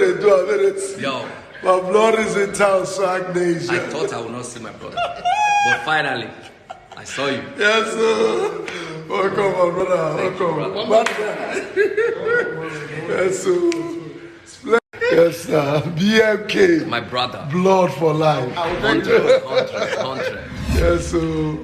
they do a minute. Yo. My blood is in town, Swag Nation. I thought I would not see my brother. But finally, I saw you. Yes, sir. Welcome, my brother. Welcome. Yes, sir. Yes, sir. BMK. My brother. Blood for life. 100. Yes, sir.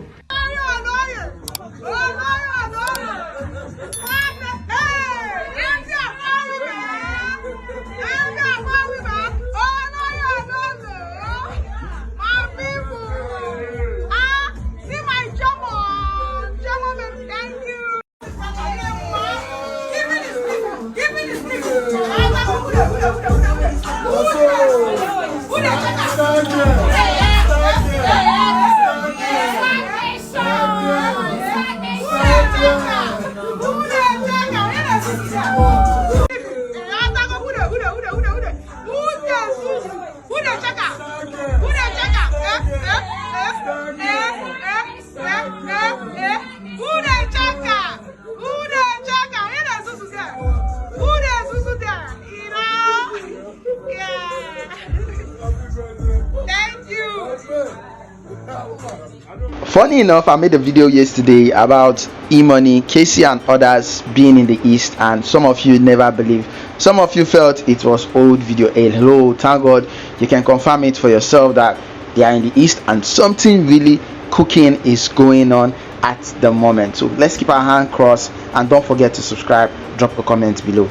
Funny enough, I made a video yesterday about E-Money, Kcee and others being in the East, and some of you never believed. Some of you felt it was old video. Hello, thank God you can confirm it for yourself that they are in the East and something really cooking is going on at the moment. So let's keep our hand crossed and don't forget to subscribe, drop a comment below.